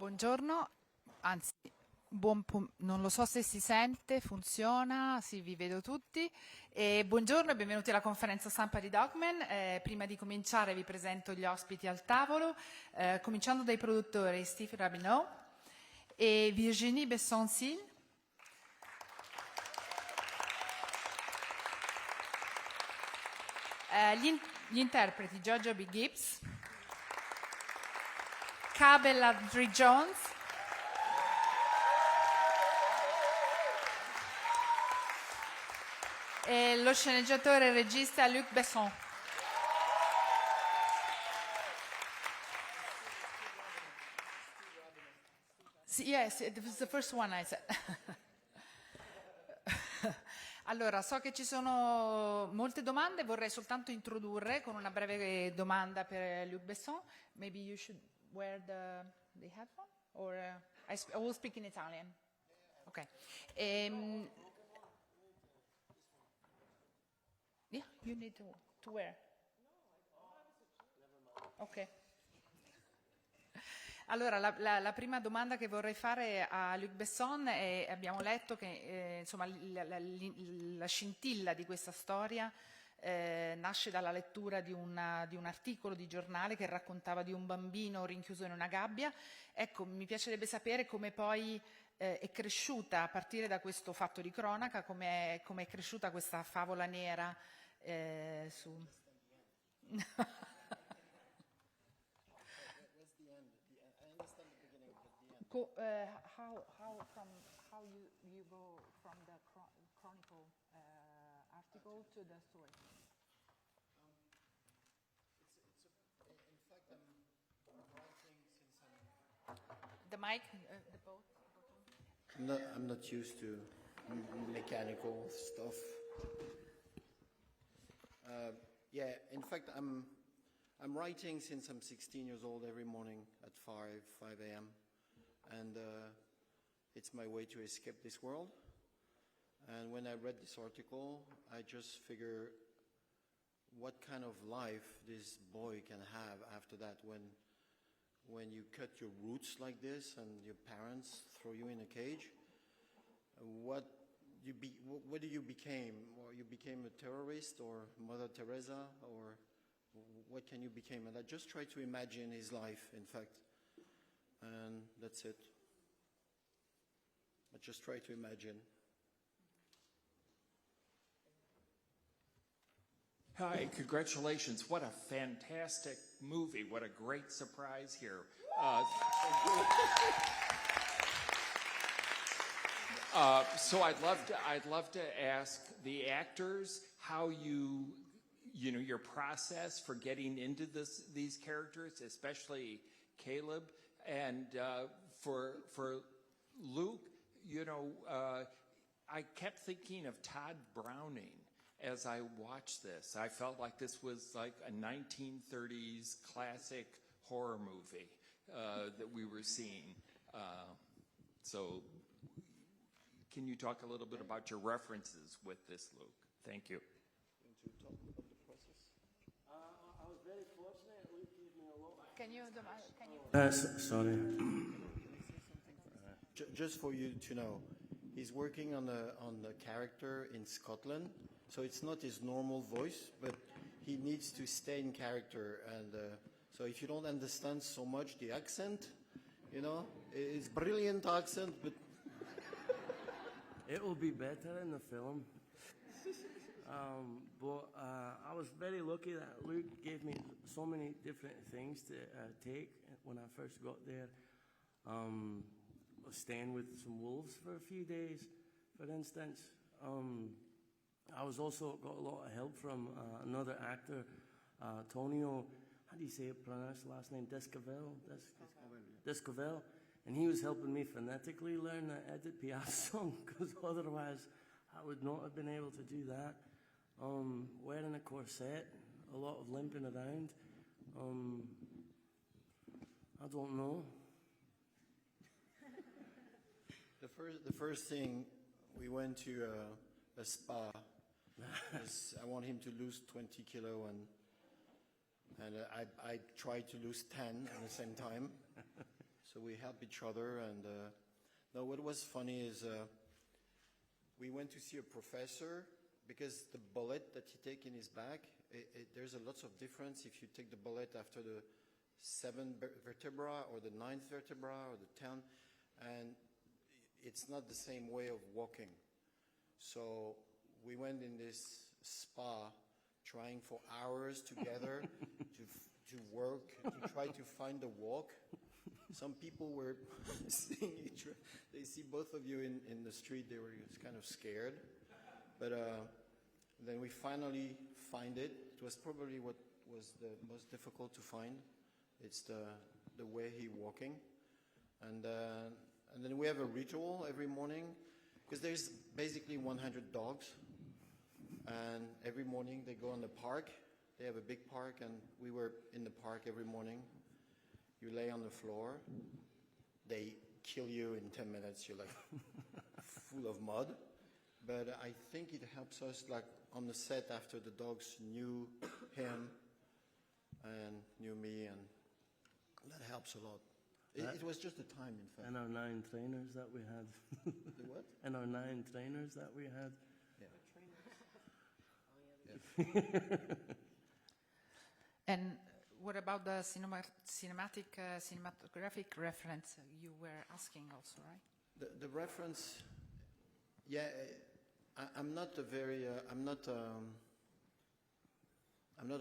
Buongiorno, anzi, non lo so se si sente, funziona, sì, vi vedo tutti. Buongiorno e benvenuti alla conferenza stampa di DogMan. Prima di cominciare vi presento gli ospiti al tavolo, cominciando dai produttori Steve Rabineau e Virginie Besson-Sil. Gli interpreti Jojo B. Gibbs, Caleb Landry Jones, e lo sceneggiatore e regista Luc Besson. Yes, it was the first one I said. Allora, so che ci sono molte domande, vorrei soltanto introdurre con una breve domanda per Luc Besson. Maybe you should wear the headphone, or I will speak in Italian. Okay. Yeah, you need to wear. Ok. Allora, la prima domanda che vorrei fare a Luc Besson è, abbiamo letto che insomma, la scintilla di questa storia nasce dalla lettura di un articolo di giornale che raccontava di un bambino rinchiuso in una gabbia. Ecco, mi piacerebbe sapere come poi è cresciuta, a partire da questo fatto di cronaca, come è cresciuta questa favola nera su... How you go from the chronicle article to the story? In fact, I'm writing since The mic, the both. I'm not used to mechanical stuff. Yeah, in fact, I'm writing since I'm 16 years old every morning at 5 a.m. and it's my way to escape this world. And when I read this article, I just figure what kind of life this boy can have after that when you cut your roots like this and your parents throw you in a cage. What do you became? Or you became a terrorist or Mother Teresa, or what can you become? And I just try to imagine his life, in fact, and that's it. I just try to imagine. Hi, congratulations. What a fantastic movie. What a great surprise here. So I'd love to ask the actors how your process for getting into these characters, especially Caleb, and for Luke, I kept thinking of Todd Browning as I watched this. I felt like this was like a 1930s classic horror movie that we were seeing. So can you talk a little bit about your references with this, Luke? Thank you. To talk about the process. I was very fortunate. Luke gave me a lot. Can you? Sorry. Just for you to know, he's working on the character in Scotland, so it's not his normal voice, but he needs to stay in character. And so if you don't understand so much the accent, it's brilliant accent, but It will be better in the film. But I was very lucky that Luke gave me so many different things to take when I first got there. Staying with some wolves for a few days, for instance. I was also got a lot of help from another actor, Tonio, how do you say it, pronounce the last name, Discovel. And he was helping me phonetically learn the Edith Piaf song, because otherwise I would not have been able to do that. Wearing a corset, a lot of limping around. I don't know. the first thing, we went to a spa. I want him to lose 20 kilo, and I tried to lose 10 at the same time. So we help each other. And no, what was funny is we went to see a professor because the bullet that he take in his back, there's a lots of difference if you take the bullet after the 7th vertebra or the 9th vertebra or the 10th, and it's not the same way of walking. So we went in this spa trying for hours together to work, to try to find the walk. Some people were seeing each other. They see both of you in the street, they were kind of scared. But then we finally find it. It was probably what was the most difficult to find. It's the way he walking. And then we have a ritual every morning, because there's basically 100 dogs. And every morning they go in the park. They have a big park, and we were in the park every morning. You lay on the floor. They kill you in 10 minutes. You're like full of mud. But I think it helps us, like on the set, after the dogs knew him and knew me, and that helps a lot. It was just the time, in fact. And our 9 trainers that we had. The what? And our 9 trainers that we had. Yeah. And what about the cinematographic reference you were asking also, right? The reference, yeah, I'm not a very, I'm not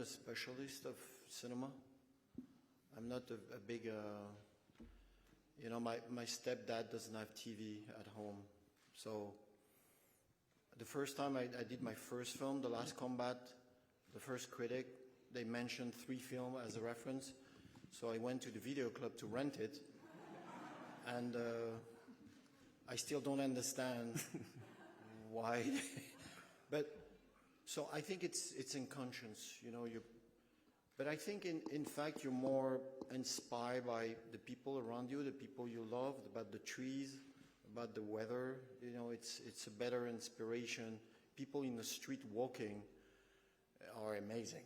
a specialist of cinema. I'm not a big, you know, my stepdad doesn't have TV at home. So the first time I did my first film, The Last Combat, the first critic, they mentioned 3 films as a reference. So I went to the video club to rent it. And I still don't understand why. But so I think it's in conscience, you know. But I think in fact you're more inspired by the people around you, the people you love, about the trees, about the weather. You know, it's a better inspiration. People in the street walking are amazing.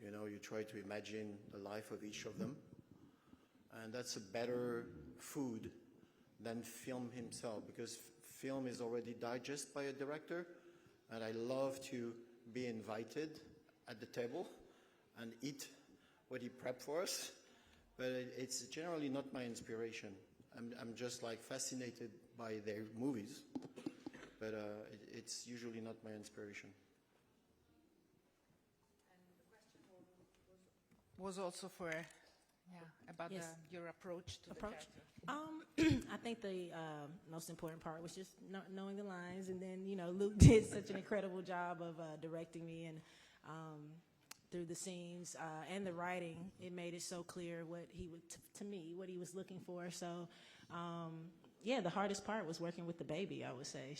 You know, you try to imagine the life of each of them. And that's a better food than film himself, because film is already digested by a director, and I love to be invited at the table and eat what he prepped for us, but it's generally not my inspiration. I'm just like fascinated by their movies, but it's usually not my inspiration. Was also for, about Yes. your approach to Approach? the character. I think the most important part was just knowing the lines, and then, you know, Luc did such an incredible job of directing me, and through the scenes and the writing, it made it so clear what he would, to me, what he was looking for. So, yeah, the hardest part was working with the baby, I would say.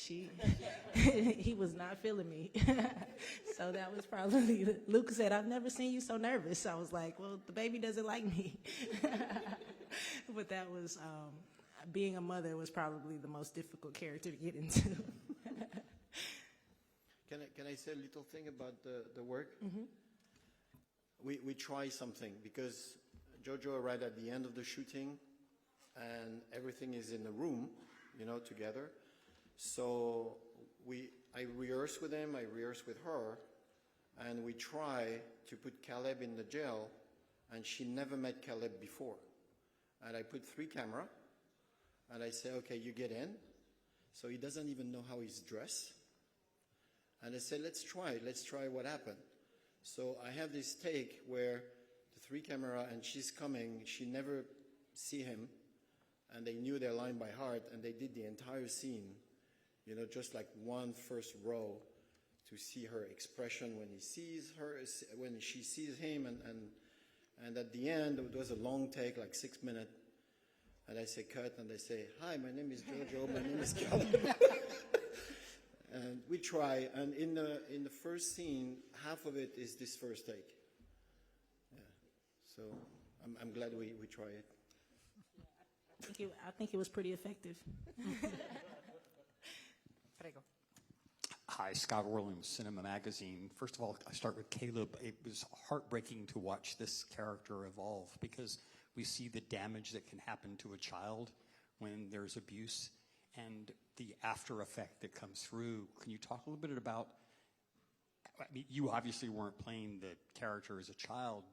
He was not feeling me. So that was probably, Luc said, I've never seen you so nervous. I was like, well, the baby doesn't like me. But that was, being a mother was probably the most difficult character to get into. Can I say a little thing about the work? Mm-hmm. We try something, because Jojo arrived at the end of the shooting, and everything is in the room, you know, together. So I rehearse with him, I rehearse with her, and we try to put Caleb in the jail, and she never met Caleb before. And I put 3 cameras, and I say, okay, you get in. So he doesn't even know how he's dressed. And I said, let's try what happened. So I have this take where the 3 camera, and she's coming, she never see him, and they knew their line by heart, and they did the entire scene, you know, just like one first row, to see her expression when he sees her, when she sees him, and at the end, it was a long take, like 6 minutes, and I say cut, and they say, hi, my name is Jojo, my name is Caleb. And we try, and in the first scene, half of it is this first take. Yeah. So I'm glad we try it. I think it was pretty effective. Prego. Hi, Scott Williams, Cinema Magazine. First of all, I start with Caleb. It was heartbreaking to watch this character evolve, because We see the damage that can happen to a child when there's abuse and the after effect that comes through. Can you talk a little bit about, I mean, you obviously weren't playing the character as a child.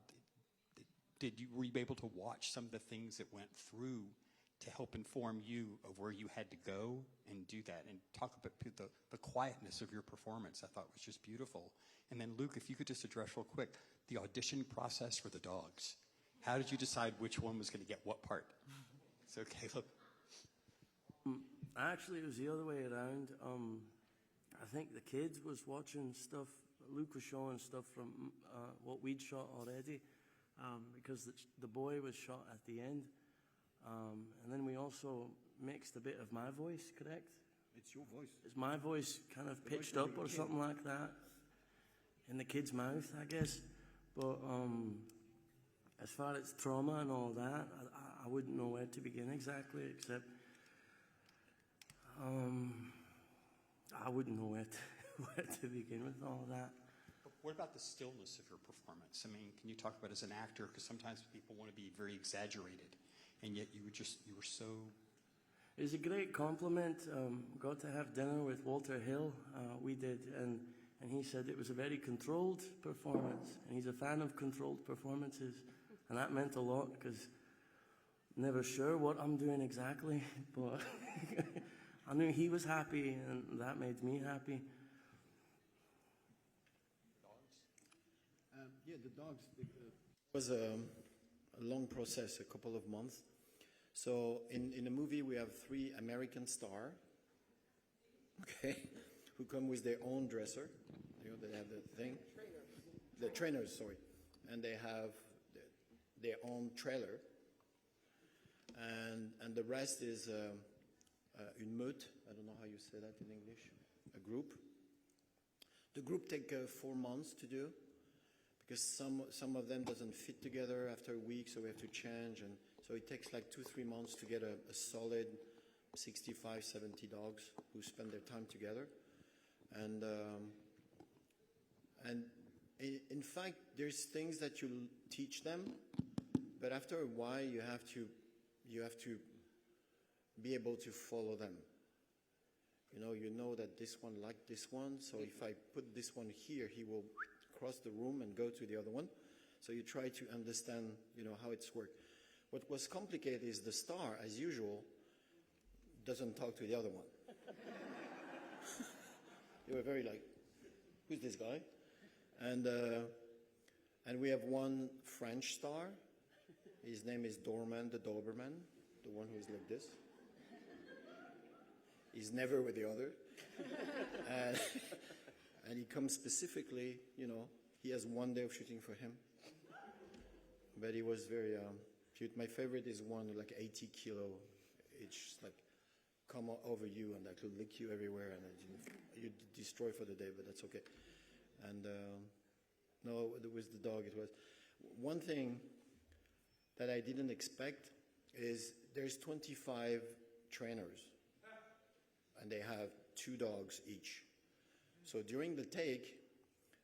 Were you able to watch some of the things that went through to help inform you of where you had to go and do that? And talk about the quietness of your performance, I thought was just beautiful. And then Luc, if you could just address real quick, the audition process for the dogs. How did you decide which one was going to get what part? So Caleb. Actually, it was the other way around. I think the kids was watching stuff. Luc was showing stuff from what we'd shot already, because the boy was shot at the end. And then we also mixed a bit of my voice, correct? It's your voice. Is my voice kind of pitched up or something like that? In the kid's mouth, I guess. But as far as trauma and all that, I wouldn't know where to begin exactly, except I wouldn't know where to begin with all that. But what about the stillness of your performance? I mean, can you talk about as an actor, because sometimes people want to be very exaggerated, and yet you were so... It was a great compliment. Got to have dinner with Walter Hill, we did, and he said it was a very controlled performance, and he's a fan of controlled performances, and that meant a lot, because never sure what I'm doing exactly, but I knew he was happy, and that made me happy. Yeah, the dogs. It was a long process, a couple of months. So in the movie, we have 3 American stars, okay, who come with their own dresser. You know, they have the thing. The trainers, sorry. And they have their own trailer. And the rest is une meute. I don't know how you say that in English. A group. The group take 4 months to do, because some of them doesn't fit together after a week, so we have to change, and so it takes like 2-3 months to get a solid 65, 70 dogs who spend their time together, and in fact, there's things that you teach them, but after a while, you have to be able to follow them. You know that this one liked this one, so if I put this one here, he will cross the room and go to the other one. So you try to understand, how it's worked. What was complicated is the star, as usual, doesn't talk to the other one. They were very like, who's this guy? And we have one French star. His name is DogMan, the Doberman, the one who is like this. He's never with the other. And he comes specifically, he has one day of shooting for him. But he was very cute. My favorite is one like 80 kilo. It's just like come over you and like lick you everywhere, and you destroy for the day, but that's okay. And no, with the dog, it was one thing that I didn't expect is there's 25 trainers, and they have 2 dogs each. So during the take,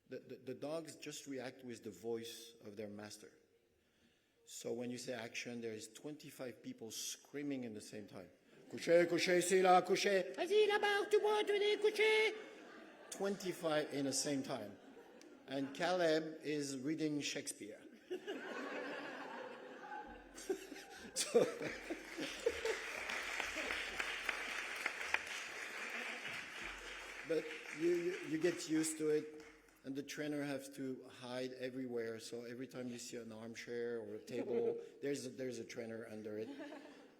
the dogs just react with the voice of their master. So when you say action, there is 25 people screaming in the same time. Couché, couché, c'est là, couché. Vas-y là-bas, tu bois, tu dis, couché. 25 in the same time. And Caleb is reading Shakespeare. So, but you get used to it, and the trainer has to hide everywhere. So every time you see an armchair or a table, there's a trainer under it.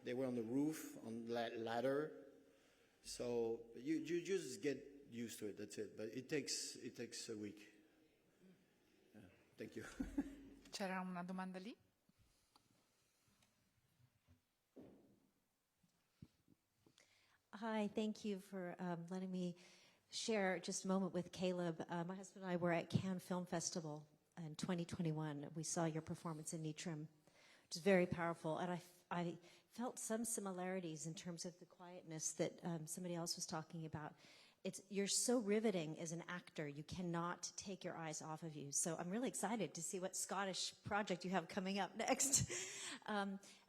They were on the roof, on ladder. So you just get used to it. That's it. But it takes a week. Yeah, thank you. C'era una domanda lì? Hi, thank you for letting me share just a moment with Caleb. My husband and I were at Cannes Film Festival in 2021. We saw your performance in Nitram, which is very powerful. And I felt some similarities in terms of the quietness that somebody else was talking about. you're so riveting as an actor. You cannot take your eyes off of you. So I'm really excited to see what Scottish project you have coming up next.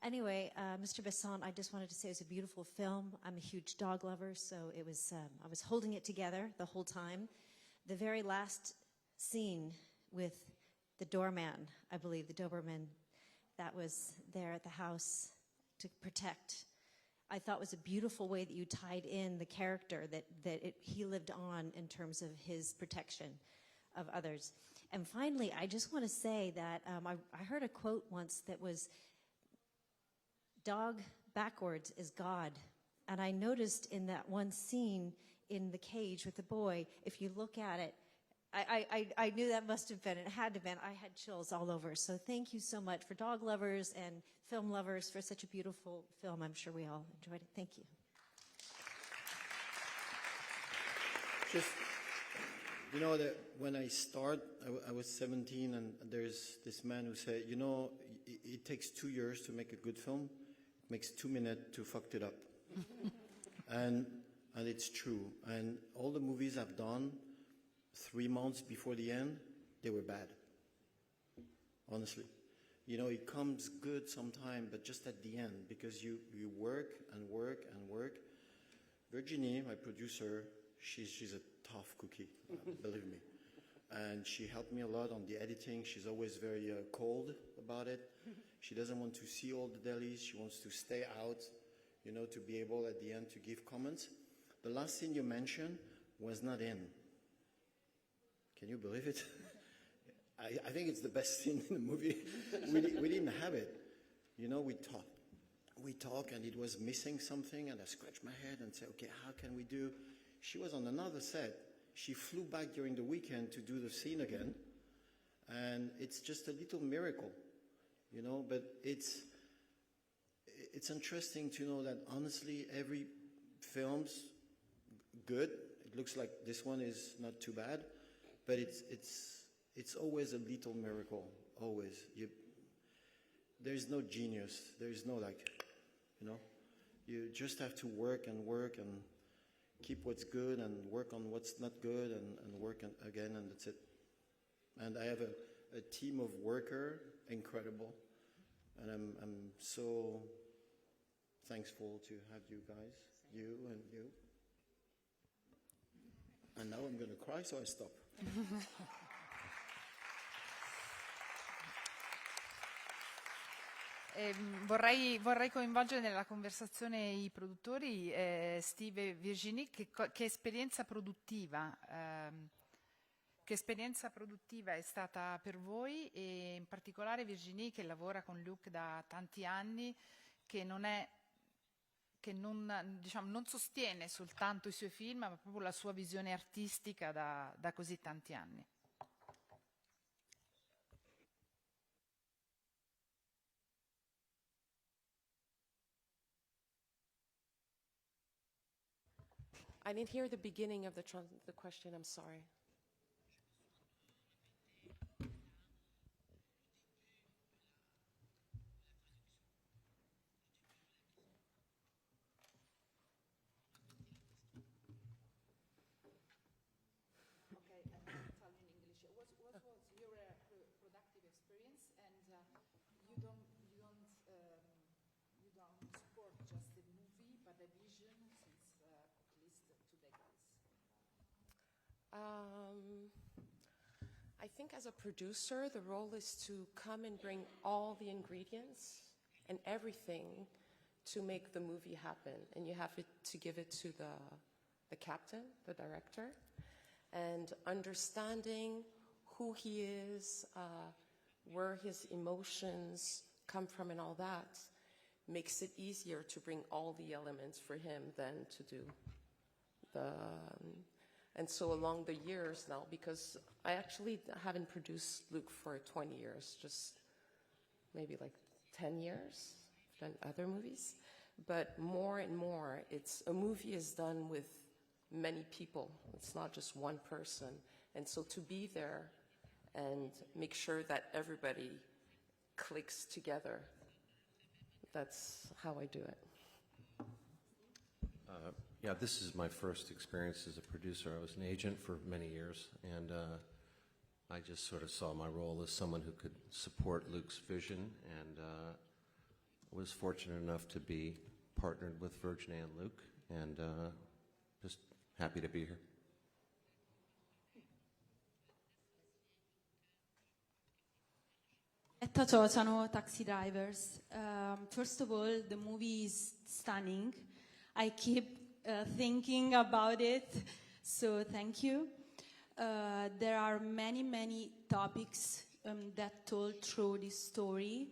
Anyway, Mr. Besson, I just wanted to say it was a beautiful film. I'm a huge dog lover, so it was. I was holding it together the whole time. The very last scene with the doorman, I believe, the Doberman that was there at the house to protect, I thought was a beautiful way that you tied in the character that he lived on in terms of his protection of others. And finally, I just want to say that I heard a quote once that was, "Dog backwards is God." And I noticed in that one scene in the cage with the boy, if you look at it, I knew that must have been, it had to have been, I had chills all over. So thank you so much for dog lovers and film lovers for such a beautiful film. I'm sure we all enjoyed it. Thank you. Just, you know, that when I start, I was 17, and there's this man who said, you know, it takes 2 years to make a good film. It makes 2 minutes to fuck it up. and it's true. And all the movies I've done, 3 months before the end, they were bad. Honestly. You know, it comes good sometime, but just at the end, because you work and work and work. Virginie, my producer, she's a tough cookie, believe me. And she helped me a lot on the editing. She's always very cold about it. She doesn't want to see all the delis. She wants to stay out, you know, to be able at the end to give comments. The last scene you mentioned was not in. Can you believe it? I think it's the best scene in the movie. We didn't have it. You know, we talk, and it was missing something, and I scratched my head and said, okay, how can we do? She was on another set. She flew back during the weekend to do the scene again, and it's just a little miracle, you know, but it's interesting to know that honestly every film's good. It looks like this one is not too bad. But it's always a little miracle, always. There's no genius. There's no you know. You just have to work and keep what's good and work on what's not good and work again, and that's it. And I have a team of workers, incredible, and I'm so thankful to have you guys, you. And now I'm going to cry, so I stop. Vorrei coinvolgere nella conversazione i produttori, Steve e Virginie. Che esperienza produttiva è stata per voi, e in particolare Virginie, che lavora con Luc da tanti anni, che non sostiene soltanto i suoi film, ma proprio la sua visione artistica da così tanti anni. I didn't hear the beginning of the question, I'm sorry. I think as a producer, the role is to come and bring all the ingredients and everything to make the movie happen. And you have to give it to the captain, the director, and understanding who he is, where his emotions come from and all that makes it easier to bring all the elements for him than to do and so along the years now, because I actually haven't produced Luc for 20 years, just maybe like 10 years, I've done other movies. But more and more, a movie is done with many people. It's not just one person. And so to be there and make sure that everybody clicks together, that's how I do it. Yeah, this is my first experience as a producer. I was an agent for many years, and I just sort of saw my role as someone who could support Luc's vision, and was fortunate enough to be partnered with Virginia and Luc, and just happy to be here. Ciao, Taxi Drivers. First of all, the movie is stunning. I keep thinking about it, so thank you. There are many topics that told through this story,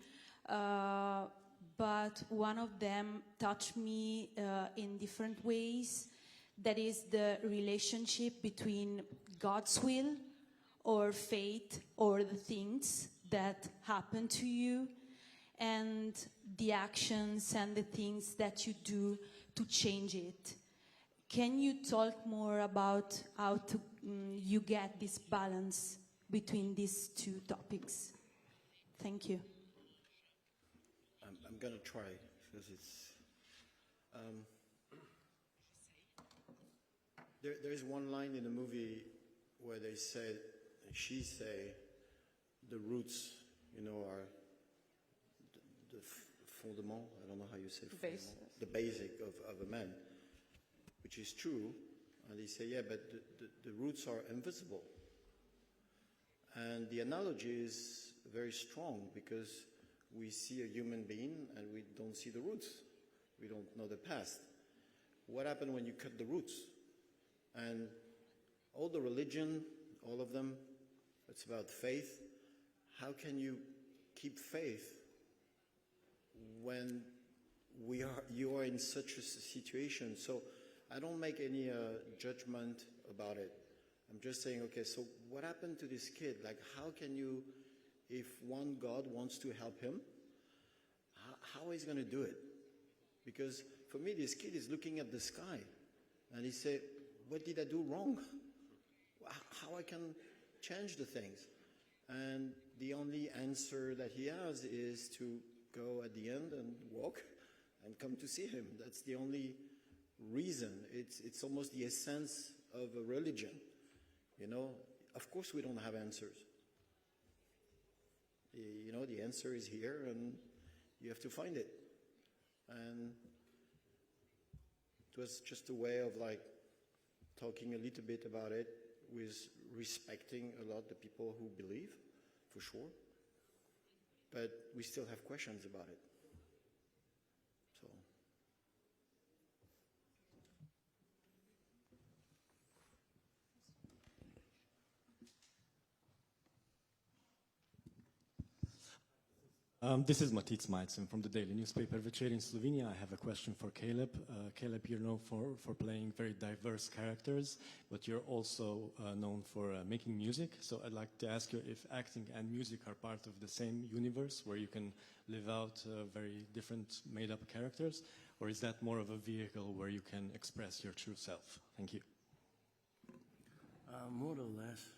but one of them touched me in different ways. That is the relationship between God's will or fate or the things that happen to you and the actions and the things that you do to change it. Can you talk more about how you get this balance between these two topics? Thank you. I'm going to try, because it's... There is one line in the movie where she say, the roots, are the fondement, I don't know how you say fondement, the basic of a man, which is true. And they say, yeah, but the roots are invisible. And the analogy is very strong, because we see a human being and we don't see the roots. We don't know the past. What happened when you cut the roots? And all the religion, all of them, it's about faith. How can you keep faith when you are in such a situation? So I don't make any judgment about it. I'm just saying, okay, so what happened to this kid? Like, how can you, if one God wants to help him, how is he going to do it? Because for me, this kid is looking at the sky, and he said, what did I do wrong? How I can change the things? And the only answer that he has is to go at the end and walk and come to see him. That's the only reason. It's almost the essence of a religion. Of course we don't have answers. The answer is here, and you have to find it. And it was just a way of talking a little bit about it, with respecting a lot the people who believe, for sure. But we still have questions about it. So. This is Matic Majcen from the daily newspaper Večer in Slovenia. I have a question for Caleb. Caleb, you're known for playing very diverse characters, but you're also known for making music. So I'd like to ask you if acting and music are part of the same universe, where you can live out very different made-up characters, or is that more of a vehicle where you can express your true self? Thank you. More or less.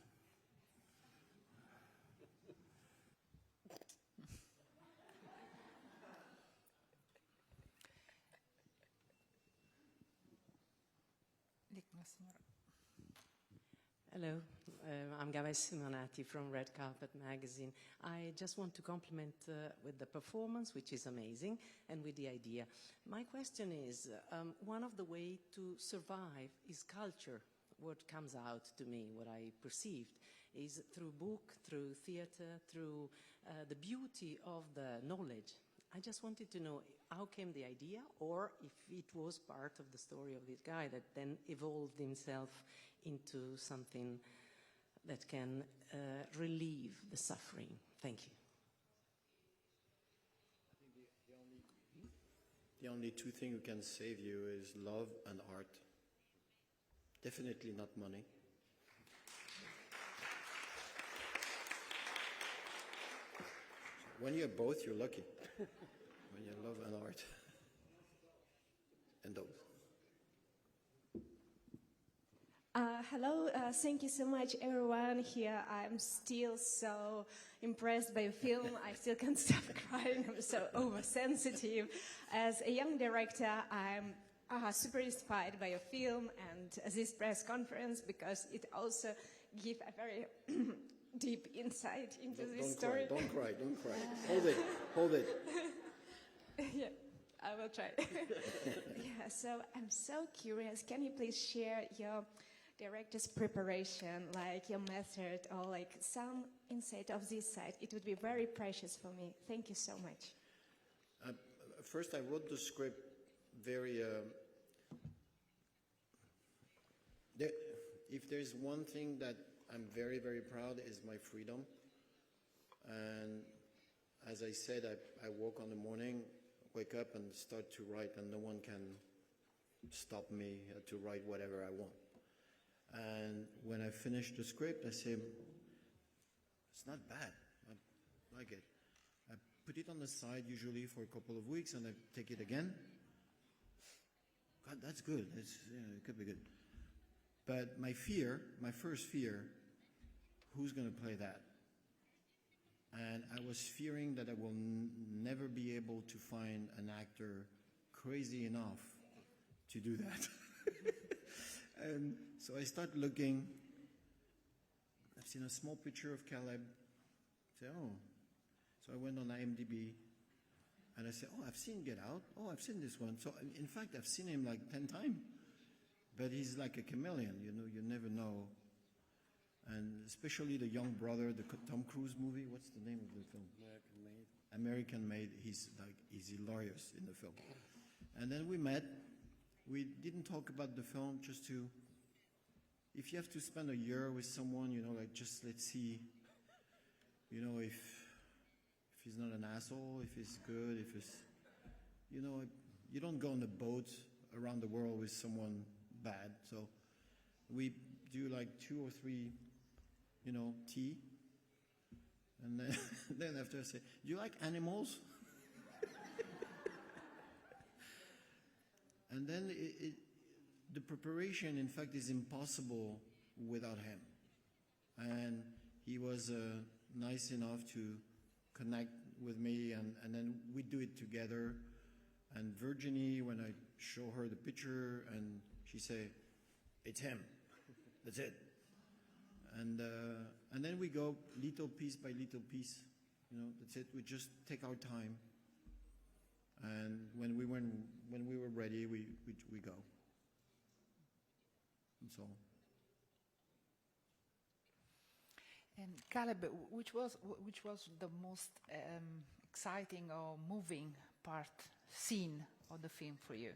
Hello, I'm Gavai Simonati from Red Carpet Magazine. I just want to compliment with the performance, which is amazing, and with the idea. My question is, one of the ways to survive is culture. What comes out to me, what I perceived, is through book, through theater, through the beauty of the knowledge. I just wanted to know how came the idea, or if it was part of the story of this guy that then evolved himself into something that can relieve the suffering. Thank you. I think the only two things who can save you is love and art. Definitely not money. When you have both, you're lucky. When you have love and art. And those. Hello, thank you so much, everyone here. I'm still so impressed by the film. I still can't stop crying. I'm so oversensitive. As a young director, I'm super inspired by your film and this press conference because it also gives a very deep insight into this story. Don't cry. Hold it. Yeah, I will try. Yeah, so I'm so curious. Can you please share your director's preparation, like your method, or like some insight of this side? It would be very precious for me. Thank you so much. First, I wrote the script very. If there's one thing that I'm very, very proud is my freedom. And as I said, I woke on the morning, wake up and start to write, and no one can stop me to write whatever I want. And when I finish the script, I say, it's not bad. I like it. I put it on the side usually for a couple of weeks, and I take it again. God, that's good. It could be good. But my first fear, who's going to play that? And I was fearing that I will never be able to find an actor crazy enough to do that. And so I start looking. I've seen a small picture of Caleb. I say, oh. So I went on IMDb, and I said, oh, I've seen Get Out. Oh, I've seen this one. So in fact, I've seen him like 10 times. But he's like a chameleon, you know, you never know. And especially the young brother, the Tom Cruise movie, what's the name of the film? American Made. He's hilarious in the film. And then we met. We didn't talk about the film, just to, if you have to spend a year with someone, you know, like just let's see, you know, if he's not an asshole, if he's good, if he's, you know, you don't go on a boat around the world with someone bad. So we do like 2 or 3, you know, tea. And then after I say, do you like animals? And then the preparation, in fact, is impossible without him. And he was nice enough to connect with me, and then we do it together. And Virginie, when I show her the picture, and she say, it's him. That's it. And then we go little piece by little piece. You know, that's it. We just take our time. And when we were ready, we go. That's all. And Caleb, which was the most exciting or moving scene of the film for you?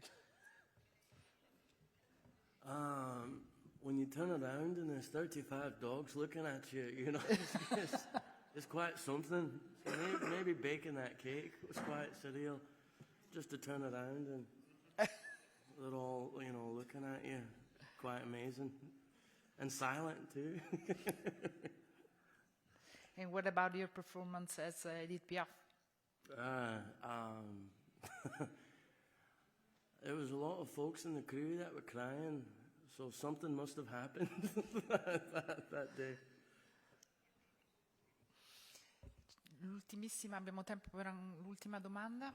When you turn around and there's 35 dogs looking at you, you know, it's quite something. So maybe baking that cake was quite surreal. Just to turn around and they're all, you know, looking at you. Quite amazing. And silent, too. And what about your performance as Edith Piaf? There was a lot of folks in the crew that were crying, so something must have happened that day. Abbiamo tempo per l'ultima domanda.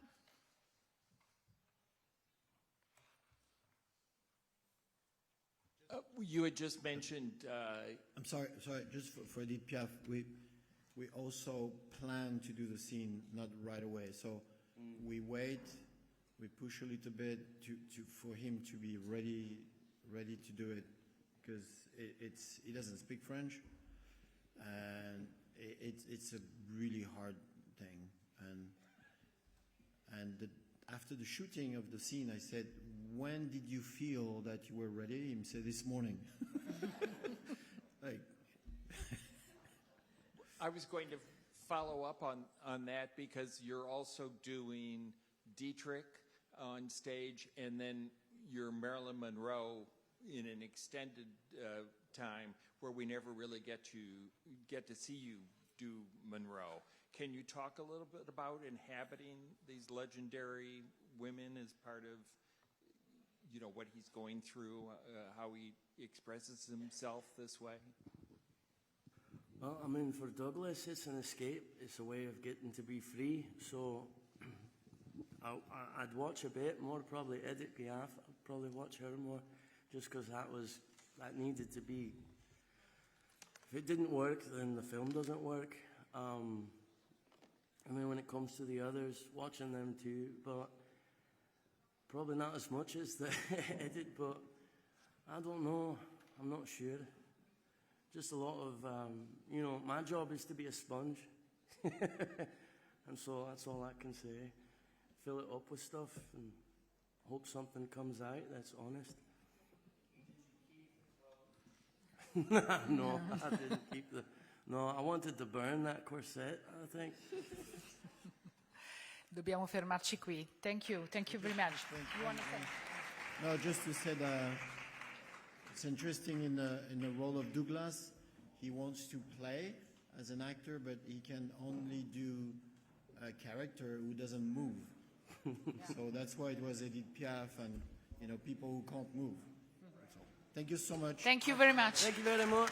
You had just mentioned... I'm sorry, just for Edith Piaf, we also plan to do the scene not right away. So we wait, we push a little bit for him to be ready to do it, because he doesn't speak French, and it's a really hard thing. And after the shooting of the scene, I said, when did you feel that you were ready? He said, this morning. Like. I was going to follow up on that, because you're also doing Dietrich on stage, and then you're Marilyn Monroe in an extended time where we never really get to see you do Monroe. Can you talk a little bit about inhabiting these legendary women as part of, you know, what he's going through, how he expresses himself this way? Well, I mean, for Douglas, it's an escape. It's a way of getting to be free. So I'd watch a bit more, probably Edith Piaf. I'd probably watch her more, just because that needed to be. If it didn't work, then the film doesn't work. I mean, when it comes to the others, watching them too, but probably not as much as the edit, but I don't know. I'm not sure. Just a lot of, you know, my job is to be a sponge. And so that's all I can say. Fill it up with stuff and hope something comes out that's honest. No, I didn't keep the... No, I wanted to burn that corset, I think. Dobbiamo fermarci qui. Thank you very much. You want to say? No, just to say that it's interesting in the role of Douglas. He wants to play as an actor, but he can only do a character who doesn't move. So that's why it was Edith Piaf and, you know, people who can't move. Thank you so much. Thank you very much. Thank you very much.